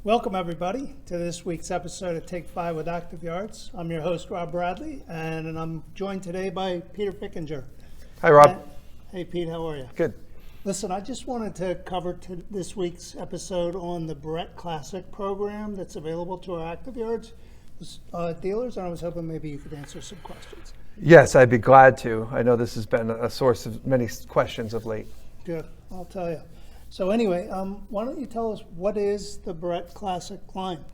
Welcome everybody to this week's episode of Take 5 with ActiveYards. I'm your host Rob Bradley, and I'm joined today by Peter Fickinger. Hi Rob. Hey Pete, how are you? Good. Listen, I just wanted to cover this week's episode on the Barrette Classic program that's available to our ActiveYards dealers, and I was hoping maybe you could answer some questions. Yes, I'd be glad to. I know this has been a source of many questions of late. Good, I'll tell you. So anyway, why don't you tell us what is the Barrette Classic line?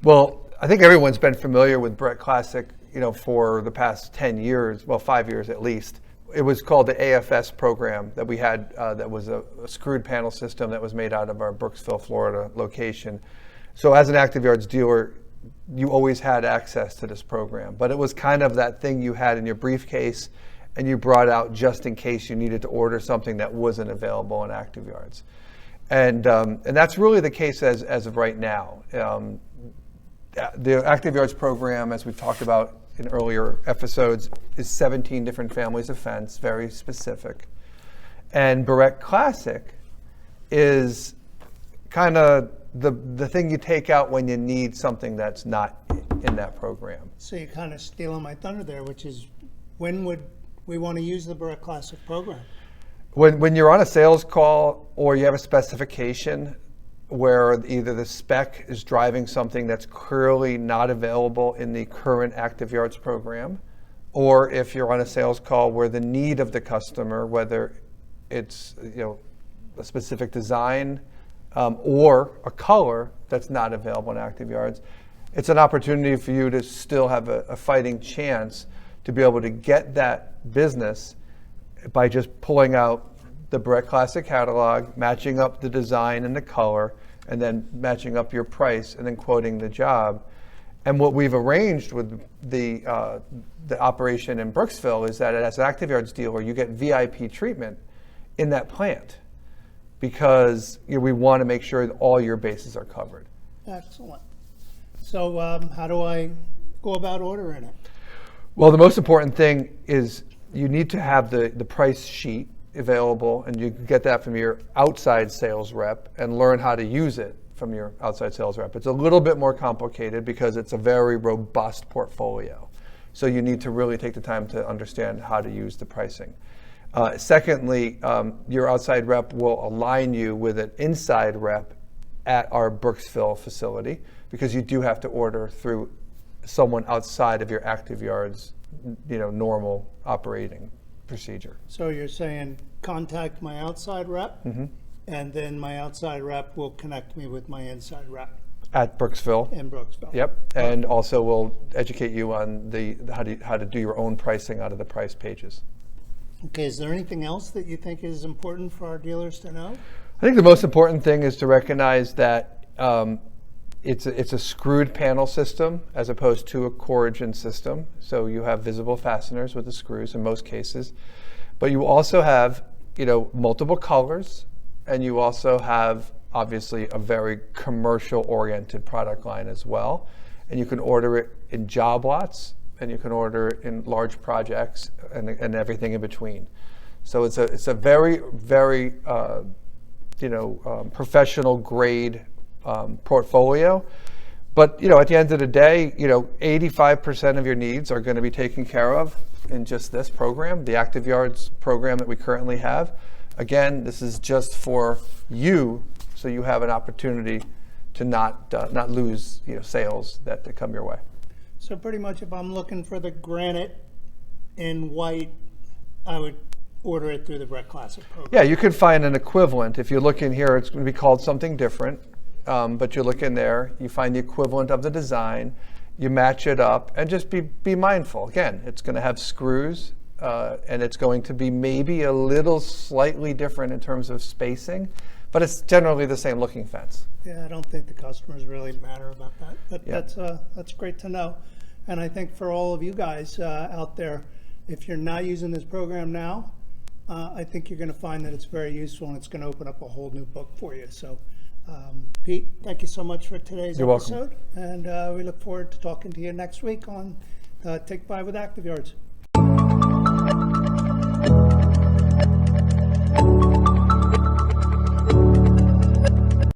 Well, I think everyone's been familiar with Barrette Classic, for the past 10 years, well, 5 years at least. It was called the AFS program that we had that was a screwed panel system that was made out of our Brooksville, Florida location. So as an ActiveYards dealer, you always had access to this program, but it was kind of that thing you had in your briefcase and you brought out just in case you needed to order something that wasn't available in ActiveYards. And that's really the case as of right now. The ActiveYards program, as we've talked about in earlier episodes, is 17 different families of fence, very specific. And Barrette Classic is kind of the thing you take out when you need something that's not in that program. So you're kind of stealing my thunder there, which is when would we want to use the Barrette Classic program? When you're on a sales call or you have a specification where either the spec is driving something that's clearly not available in the current ActiveYards program, or if you're on a sales call where the need of the customer, whether it's a specific design or a color that's not available in ActiveYards, it's an opportunity for you to still have a fighting chance to be able to get that business by just pulling out the Barrette Classic catalog, matching up the design and the color, and then matching up your price, and then quoting the job. And what we've arranged with the operation in Brooksville is that as an ActiveYards dealer, you get VIP treatment in that plant because we want to make sure that all your bases are covered. Excellent. So how do I go about ordering it? Well, the most important thing is you need to have the price sheet available, and you can get that from your outside sales rep and learn how to use it from your outside sales rep. It's a little bit more complicated because it's a very robust portfolio. So you need to really take the time to understand how to use the pricing. Secondly, your outside rep will align you with an inside rep at our Brooksville facility because you do have to order through someone outside of your ActiveYards, normal operating procedure. So you're saying contact my outside rep, and then my outside rep will connect me with my inside rep at Brooksville. In Brooksville. Yep, and also we'll educate you on how to do your own pricing out of the price pages. Okay, is there anything else that you think is important for our dealers to know? I think the most important thing is to recognize that it's a screwed panel system as opposed to a Corrigan system. So you have visible fasteners with the screws in most cases, but you also have multiple colors, and you also have obviously a very commercial oriented product line as well. And you can order it in job lots, and you can order it in large projects and everything in between. So it's a very, very professional grade portfolio. But at the end of the day, 85% of your needs are going to be taken care of in just this program, the ActiveYards program that we currently have. Again, this is just for you, so you have an opportunity to not lose sales that come your way. So pretty much, if I'm looking for the granite in white, I would order it through the Barrette Classic program. Yeah, you could find an equivalent. If you look in here, it's going to be called something different. But you look in there, you find the equivalent of the design, you match it up, and just be mindful. Again, it's going to have screws, and it's going to be maybe a little slightly different in terms of spacing, but it's generally the same looking fence. Yeah, I don't think the customers really matter about that, but yeah. That's great to know. And I think for all of you guys out there, if you're not using this program now, I think you're going to find that it's very useful, and it's going to open up a whole new book for you. So. Pete, thank you so much for today's You're episode. welcome. And we look forward to talking to you next week on Take 5 with ActiveYards.